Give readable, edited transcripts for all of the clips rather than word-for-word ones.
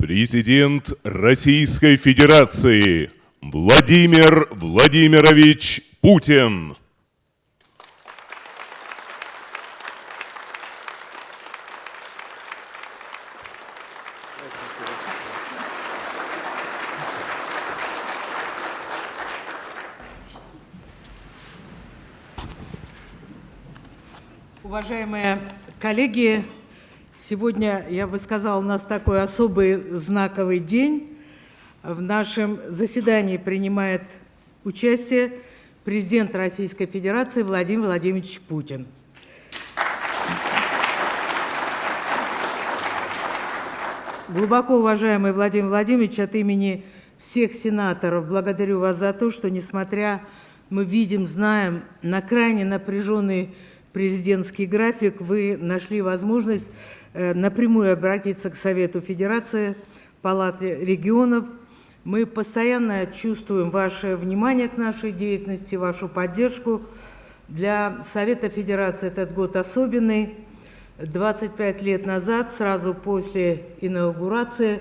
Президент Российской Федерации Владимир Владимирович Путин. Уважаемые коллеги, сегодня, я бы сказала, у нас такой особый знаковый день. В нашем заседании принимает участие президент Российской Федерации Владимир Владимирович Путин. Глубоко уважаемый Владимир Владимирович, от имени всех сенаторов благодарю вас за то, что, несмотря, мы видим, знаем, на крайне напряженный президентский график, вы нашли возможность напрямую обратиться к Совету Федерации, Палате регионов. Мы постоянно чувствуем ваше внимание к нашей деятельности, вашу поддержку. Для Совета Федерации этот год особенный. 25 лет назад, сразу после инаугурации,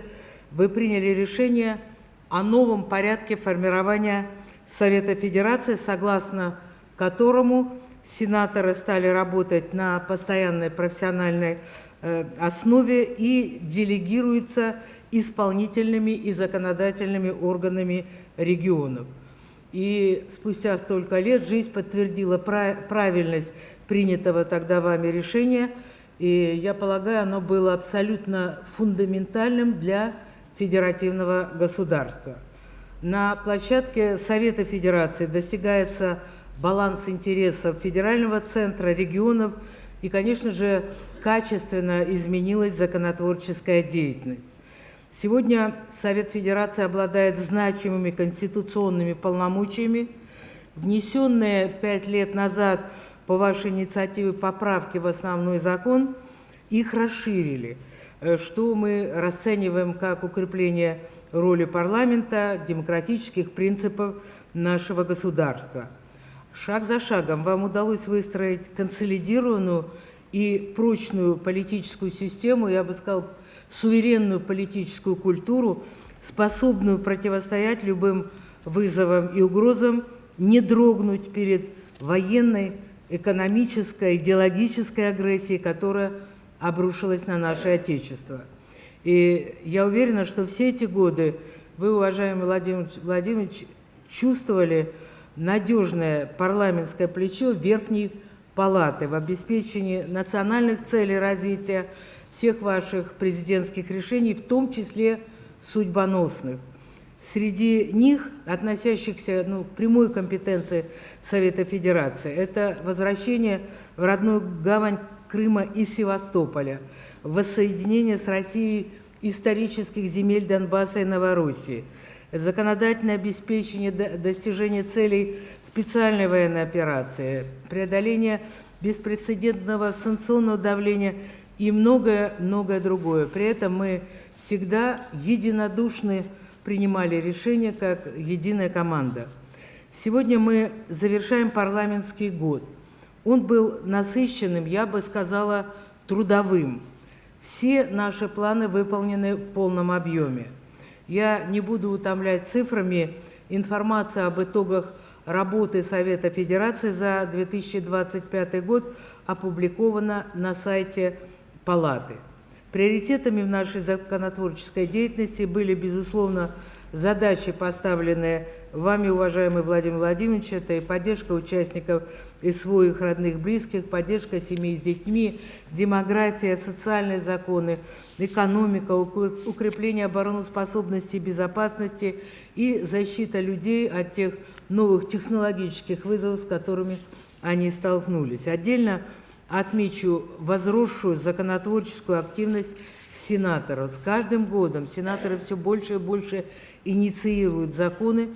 вы приняли решение о новом порядке формирования Совета Федерации, согласно которому сенаторы стали работать на постоянной профессиональной основе и делегируются исполнительными и законодательными органами регионов. И спустя столько лет жизнь подтвердила правильность принятого тогда вами решения, и я полагаю, оно было абсолютно фундаментальным для федеративного государства. На площадке Совета Федерации достигается баланс интересов федерального центра, регионов и, конечно же, качественно изменилась законотворческая деятельность. Сегодня Совет Федерации обладает значимыми конституционными полномочиями. Внесенные 5 лет назад по вашей инициативе поправки в основной закон их расширили, что мы расцениваем как укрепление роли парламента, демократических принципов нашего государства. Шаг за шагом вам удалось выстроить консолидированную и прочную политическую систему, я бы сказал, суверенную политическую культуру, способную противостоять любым вызовам и угрозам, не дрогнуть перед военной, экономической, идеологической агрессией, которая обрушилась на наше Отечество. И я уверена, что все эти годы вы, уважаемый Владимир Владимирович, чувствовали надежное парламентское плечо Верхней Палаты в обеспечении национальных целей развития всех ваших президентских решений, в том числе судьбоносных. Среди них, относящихся к прямой компетенции Совета Федерации, это возвращение в родную гавань Крыма и Севастополя, воссоединение с Россией исторических земель Донбасса и Новороссии, законодательное обеспечение достижения целей специальной военной операции, преодоление беспрецедентного санкционного давления и многое-многое другое. При этом мы всегда единодушно принимали решения как единая команда. Сегодня мы завершаем парламентский год. Он был насыщенным, я бы сказала, трудовым. Все наши планы выполнены в полном объеме. Я не буду утомлять цифрами. Информация об итогах работы Совета Федерации за 2025 год опубликована на сайте Палаты. Приоритетами в нашей законотворческой деятельности были, безусловно, задачи, поставленные вами, уважаемый Владимир Владимирович, это и поддержка участников СВО, их родных, близких, поддержка семей с детьми, демография, социальные законы, экономика, укрепление обороноспособности и безопасности и защита людей от тех новых технологических вызовов, с которыми они столкнулись. Отдельно отмечу возросшую законотворческую активность сенаторов. С каждым годом сенаторы все больше и больше инициируют законы,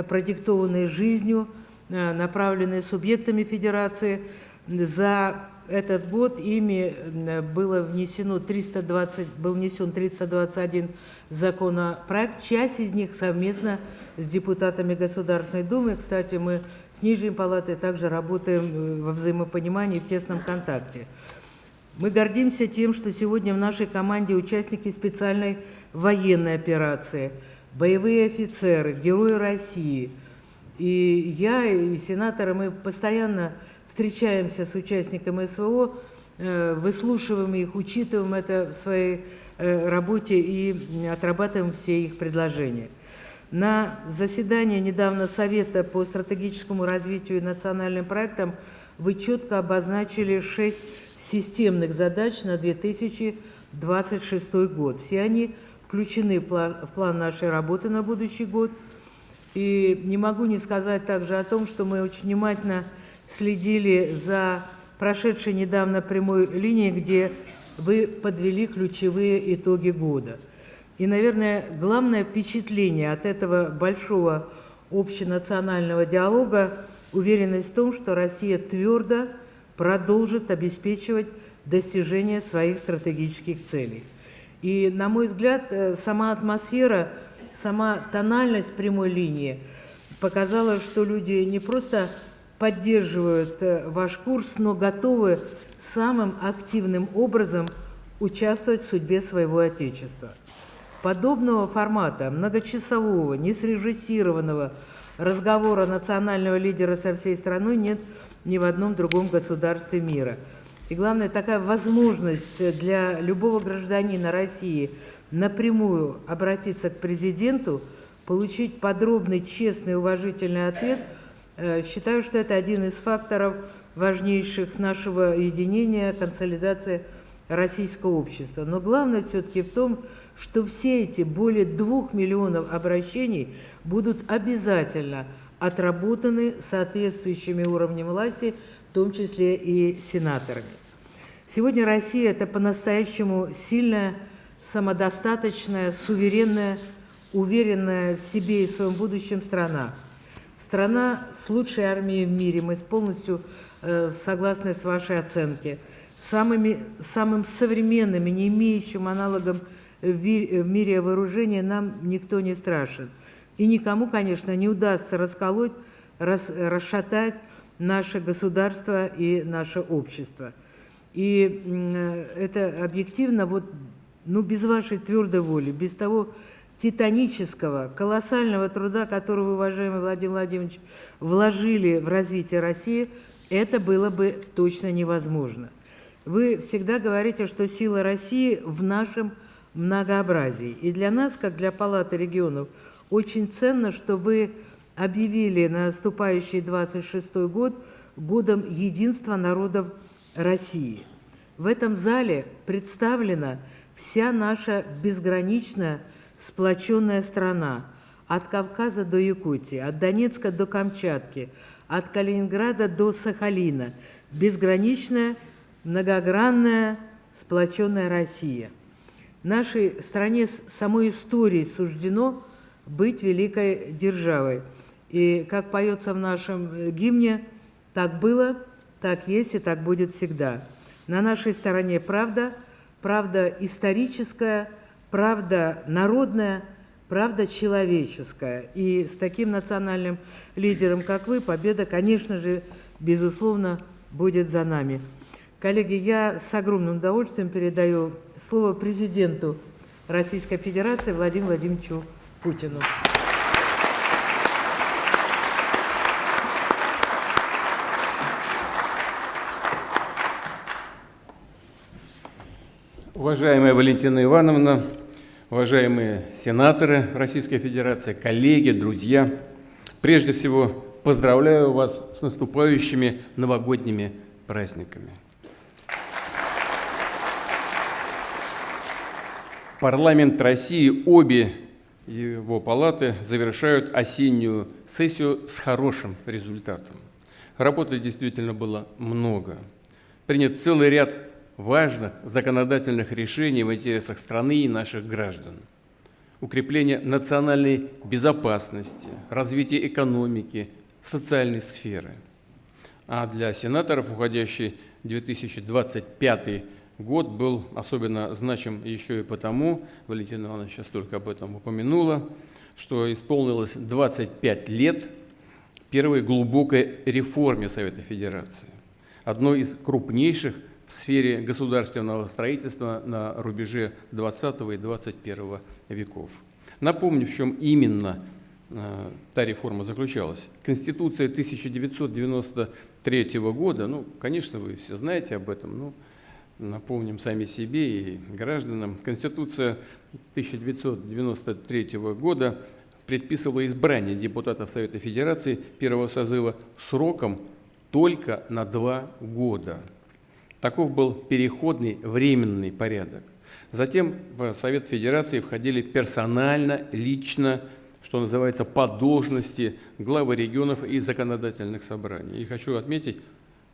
продиктованные жизнью, направленные субъектами Федерации. За этот год ими был внесен 321 законопроект, часть из них совместно с депутатами Государственной Думы. Кстати, мы с Нижней Палатой также работаем во взаимопонимании, в тесном контакте. Мы гордимся тем, что сегодня в нашей команде участники специальной военной операции, боевые офицеры, герои России. И я, и сенаторы, мы постоянно встречаемся с участниками СВО, выслушиваем их, учитываем это в своей работе и отрабатываем все их предложения. На заседании недавно Совета по стратегическому развитию и национальным проектам вы четко обозначили 6 системных задач на 2026 год. Все они включены в план нашей работы на будущий год. И не могу не сказать также о том, что мы очень внимательно следили за прошедшей недавно прямой линией, где вы подвели ключевые итоги года. И, наверное, главное впечатление от этого большого общенационального диалога – уверенность в том, что Россия твердо продолжит обеспечивать достижение своих стратегических целей. И, на мой взгляд, сама атмосфера, сама тональность прямой линии показала, что люди не просто поддерживают ваш курс, но готовы самым активным образом участвовать в судьбе своего Отечества. Подобного формата, многочасового, несрежиссированного разговора национального лидера со всей страной нет ни в одном другом государстве мира. И главное, такая возможность для любого гражданина России напрямую обратиться к президенту, получить подробный, честный, уважительный ответ, считаю, что это один из факторов важнейших нашего единения, консолидации российского общества. Но главное все-таки в том, что все эти более 2 миллионов обращений будут обязательно отработаны соответствующими уровнями власти, в том числе и сенаторами. Сегодня Россия – это по-настоящему сильная, самодостаточная, суверенная, уверенная в себе и в своем будущем страна. Страна с лучшей армией в мире, мы полностью согласны с вашей оценкой, самым современным и не имеющим аналогом в мире вооружения нам никто не страшен. И никому, конечно, не удастся расколоть, расшатать наше государство и наше общество. И это объективно, без вашей твердой воли, без того титанического, колоссального труда, который вы, уважаемый Владимир Владимирович, вложили в развитие России, это было бы точно невозможно. Вы всегда говорите, что сила России в нашем многообразии. И для нас, как для Палаты регионов, очень ценно, что вы объявили наступающий 26-й год годом единства народов России. В этом зале представлена вся наша безграничная сплоченная страна, от Кавказа до Якутии, от Донецка до Камчатки, от Калининграда до Сахалина, безграничная, многогранная, сплоченная Россия. Нашей стране самой историей суждено быть великой державой. И, как поется в нашем гимне, так было, так есть и так будет всегда. На нашей стороне правда, правда историческая, правда народная, правда человеческая. И с таким национальным лидером, как вы, победа, конечно же, безусловно, будет за нами. Коллеги, я с огромным удовольствием передаю слово президенту Российской Федерации Владимиру Владимировичу Путину. Уважаемая Валентина Ивановна, уважаемые сенаторы Российской Федерации, коллеги, друзья, прежде всего поздравляю вас с наступающими новогодними праздниками. Парламент России, обе его палаты завершают осеннюю сессию с хорошим результатом. Работы действительно было много. Принят целый ряд важных законодательных решений в интересах страны и наших граждан. Укрепление национальной безопасности, развитие экономики, социальной сферы. А для сенаторов уходящий 2025 год был особенно значим еще и потому, Валентина Ивановна сейчас только об этом упомянула, что исполнилось 25 лет первой глубокой реформе Совета Федерации, одной из крупнейших в сфере государственного строительства на рубеже 20 и 21 веков. Напомню, в чем именно та реформа заключалась. Конституция 1993 года, ну, конечно, вы все знаете об этом, но напомним сами себе и гражданам. Конституция 1993 года предписывала избрание депутатов Совета Федерации первого созыва сроком только на 2 года. Таков был переходный временный порядок. Затем в Совет Федерации входили персонально, лично, что называется, по должности главы регионов и законодательных собраний. И хочу отметить,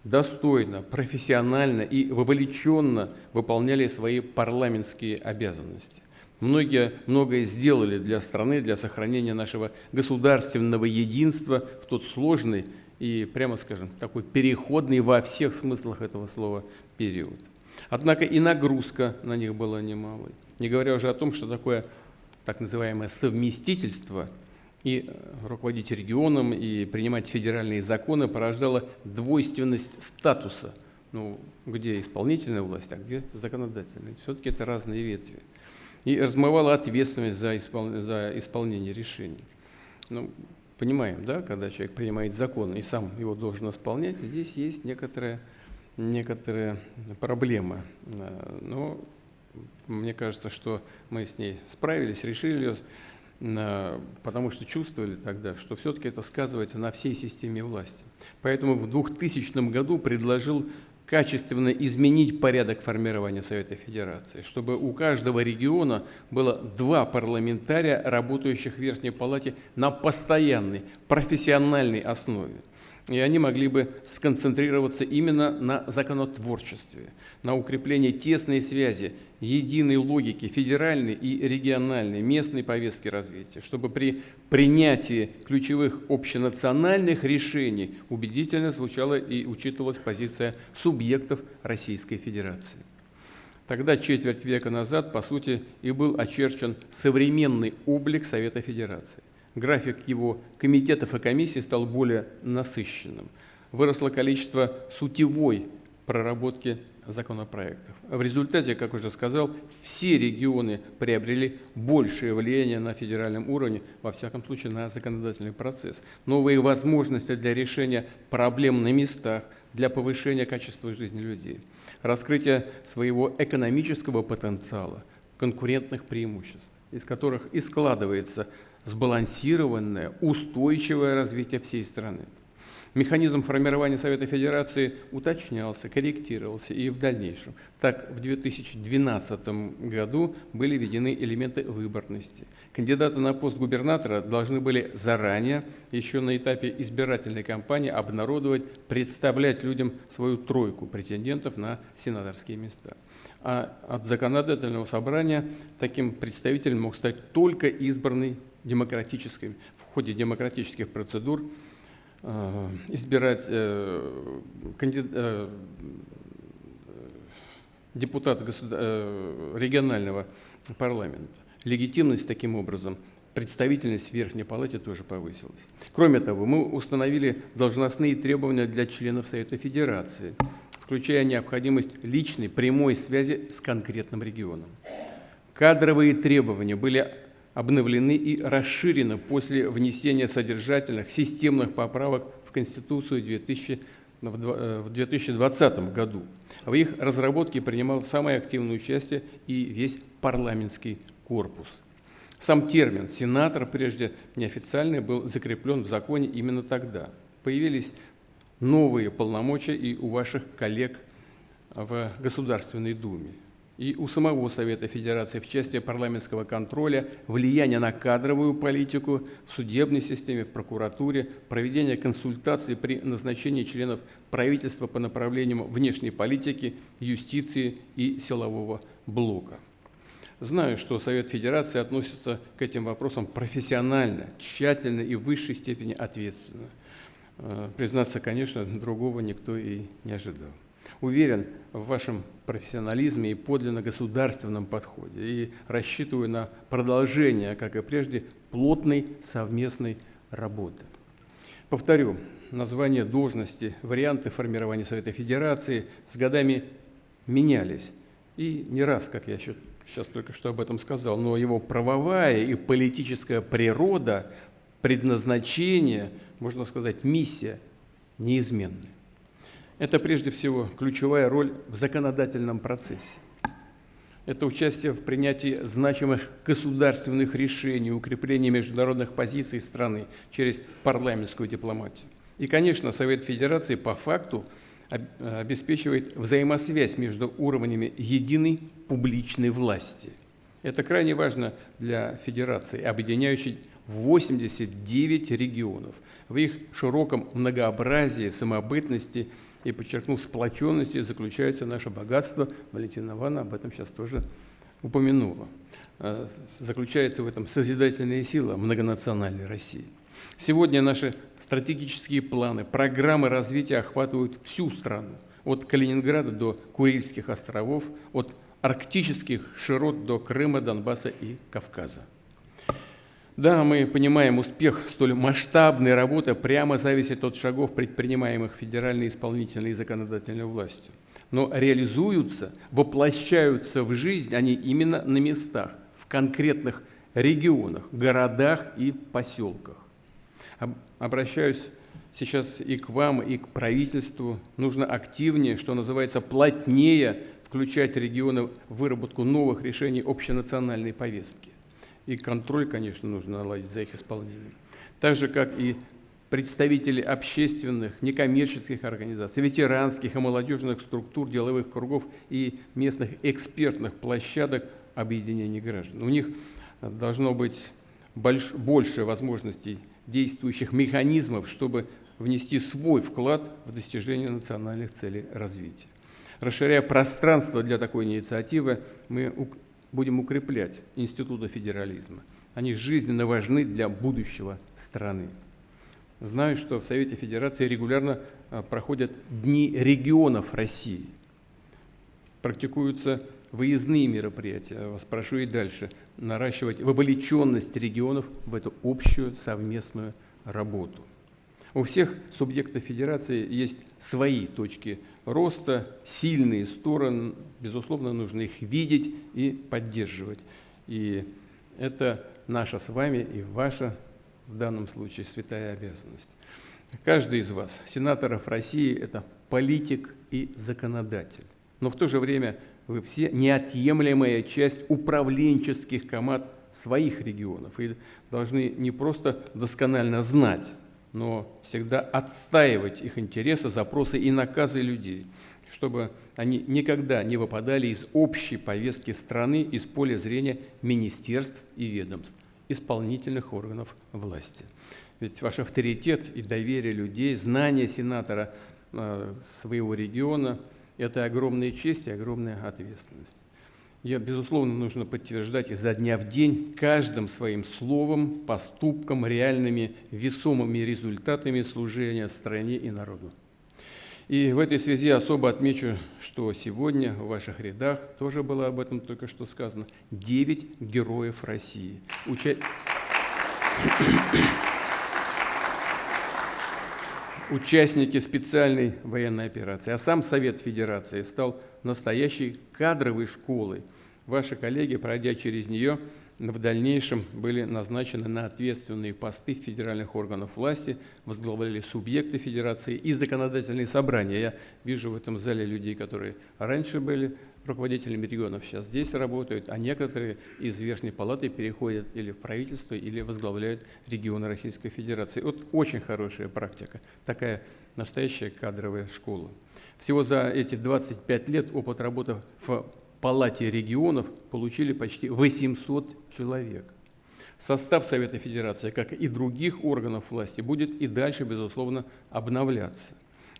достойно, профессионально и вовлеченно выполняли свои парламентские обязанности. Многое сделали для страны, для сохранения нашего государственного единства в тот сложный и, прямо скажем, такой переходный во всех смыслах этого слова период. Однако и нагрузка на них была немалой. Не говоря уже о том, что такое так называемое совместительство и руководить регионом, и принимать федеральные законы порождало двойственность статуса, ну, где исполнительная власть, а где законодательная. Все-таки это разные ветви. И размывало ответственность за исполнение решений. Ну, понимаем, да, когда человек принимает закон и сам его должен исполнять, здесь есть некоторая проблема. Но мне кажется, что мы с ней справились, решили ее, потому что чувствовали тогда, что все-таки это сказывается на всей системе власти. Поэтому в 2000 году предложил качественно изменить порядок формирования Совета Федерации, чтобы у каждого региона было 2 парламентария, работающих в Верхней Палате на постоянной, профессиональной основе. И они могли бы сконцентрироваться именно на законотворчестве, на укреплении тесной связи, единой логики федеральной и региональной, местной повестки развития, чтобы при принятии ключевых общенациональных решений убедительно звучала и учитывалась позиция субъектов Российской Федерации. Тогда, четверть века назад, по сути, и был очерчен современный облик Совета Федерации. График его комитетов и комиссий стал более насыщенным. Выросло количество сутевой проработки законопроектов. В результате, как уже сказал, все регионы приобрели большее влияние на федеральном уровне, во всяком случае на законодательный процесс. Новые возможности для решения проблем на местах, для повышения качества жизни людей, раскрытие своего экономического потенциала, конкурентных преимуществ, из которых и складывается сбалансированное, устойчивое развитие всей страны. Механизм формирования Совета Федерации уточнялся, корректировался и в дальнейшем. Так, в 2012 году были введены элементы выборности. Кандидаты на пост губернатора должны были заранее, еще на этапе избирательной кампании, обнародовать, представлять людям свою тройку претендентов на сенаторские места. А от законодательного собрания таким представителем мог стать только избранный в ходе демократических процедур избирать депутат регионального парламента. Легитимность таким образом, представительность в Верхней Палате тоже повысилась. Кроме того, мы установили должностные требования для членов Совета Федерации, включая необходимость личной прямой связи с конкретным регионом. Кадровые требования были обновлены и расширены после внесения содержательных системных поправок в Конституцию в 2020 году. В их разработке принимал самое активное участие и весь парламентский корпус. Сам термин «сенатор», прежде неофициальный, был закреплен в законе именно тогда. Появились новые полномочия и у ваших коллег в Государственной Думе, и у самого Совета Федерации в части парламентского контроля, влияния на кадровую политику в судебной системе, в прокуратуре, проведение консультаций при назначении членов правительства по направлениям внешней политики, юстиции и силового блока. Знаю, что Совет Федерации относится к этим вопросам профессионально, тщательно и в высшей степени ответственно. Признаться, конечно, другого никто и не ожидал. Уверен в вашем профессионализме и подлинно государственном подходе и рассчитываю на продолжение, как и прежде, плотной совместной работы. Повторю, название должности, варианты формирования Совета Федерации с годами менялись. И не раз, как я сейчас только что об этом сказал, но его правовая и политическая природа, предназначение, можно сказать, миссия неизменны. Это прежде всего ключевая роль в законодательном процессе. Это участие в принятии значимых государственных решений, укрепление международных позиций страны через парламентскую дипломатию. И, конечно, Совет Федерации по факту обеспечивает взаимосвязь между уровнями единой публичной власти. Это крайне важно для Федерации, объединяющей 89 регионов. В их широком многообразии, самобытности и, подчеркну, сплоченности заключается наше богатство. Валентина Ивановна об этом сейчас тоже упомянула. Заключается в этом созидательная сила многонациональной России. Сегодня наши стратегические планы, программы развития охватывают всю страну, от Калининграда до Курильских островов, от арктических широт до Крыма, Донбасса и Кавказа. Да, мы понимаем, успех столь масштабной работы прямо зависит от шагов, предпринимаемых федеральной, исполнительной и законодательной властью. Но реализуются, воплощаются в жизнь они именно на местах, в конкретных регионах, городах и поселках. Обращаюсь сейчас и к вам, и к правительству. Нужно активнее, что называется, плотнее включать регионы в выработку новых решений общенациональной повестки. И контроль, конечно, нужно наладить за их исполнением. Так же, как и представители общественных, некоммерческих организаций, ветеранских и молодежных структур, деловых кругов и местных экспертных площадок объединений граждан. У них должно быть больше возможностей действующих механизмов, чтобы внести свой вклад в достижение национальных целей развития. Расширяя пространство для такой инициативы, мы будем укреплять институты федерализма. Они жизненно важны для будущего страны. Знаю, что в Совете Федерации регулярно проходят Дни регионов России. Практикуются выездные мероприятия. Я вас прошу и дальше наращивать вовлеченность регионов в эту общую совместную работу. У всех субъектов Федерации есть свои точки роста, сильные стороны. Безусловно, нужно их видеть и поддерживать. И это наша с вами и ваша, в данном случае, святая обязанность. Каждый из вас, сенаторов России, это политик и законодатель. Но в то же время вы все неотъемлемая часть управленческих команд своих регионов и должны не просто досконально знать, но всегда отстаивать их интересы, запросы и наказы людей, чтобы они никогда не выпадали из общей повестки страны, из поля зрения министерств и ведомств, исполнительных органов власти. Ведь ваш авторитет и доверие людей, знание сенатора своего региона – это огромная честь и огромная ответственность. Ее, безусловно, нужно подтверждать изо дня в день каждым своим словом, поступком, реальными весомыми результатами служения стране и народу. И в этой связи особо отмечу, что сегодня в ваших рядах, тоже было об этом только что сказано, 9 героев России. Участники специальной военной операции. А сам Совет Федерации стал настоящей кадровой школой. Ваши коллеги, пройдя через нее, в дальнейшем были назначены на ответственные посты федеральных органов власти, возглавляли субъекты Федерации и законодательные собрания. Я вижу в этом зале людей, которые раньше были руководителями регионов, сейчас здесь работают, а некоторые из Верхней Палаты переходят или в правительство, или возглавляют регионы Российской Федерации. Вот очень хорошая практика, такая настоящая кадровая школа. Всего за эти 25 лет опыт работы в Палате регионов получили почти 800 человек. Состав Совета Федерации, как и других органов власти, будет и дальше, безусловно, обновляться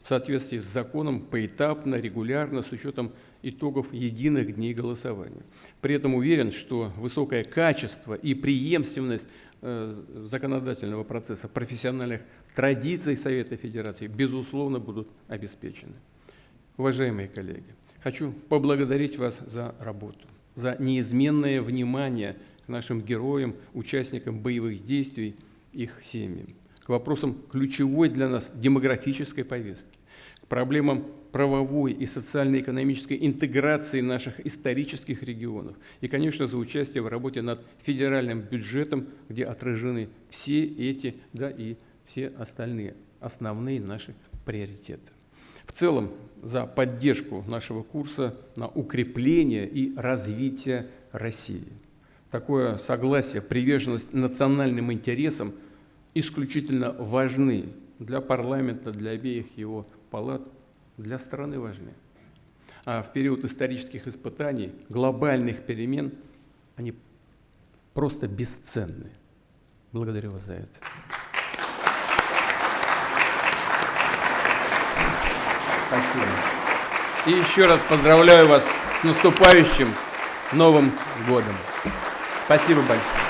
в соответствии с законом поэтапно, регулярно, с учетом итогов единых дней голосования. При этом уверен, что высокое качество и преемственность законодательного процесса, профессиональных традиций Совета Федерации, безусловно, будут обеспечены. Уважаемые коллеги, хочу поблагодарить вас за работу, за неизменное внимание к нашим героям, участникам боевых действий, их семьям, к вопросам ключевой для нас демографической повестки, к к проблемам правовой и социально-экономической интеграции наших исторических регионов. И, конечно, за участие в работе над федеральным бюджетом, где отражены все эти, да и все остальные основные наши приоритеты. В целом, за поддержку нашего курса на укрепление и развитие России. Такое согласие, приверженность национальным интересам исключительно важны для парламента, для обеих его палат, для страны важны. А в период исторических испытаний, глобальных перемен, они просто бесценны. Благодарю вас за это. Спасибо. И еще раз поздравляю вас с наступающим Новым годом. Спасибо большое.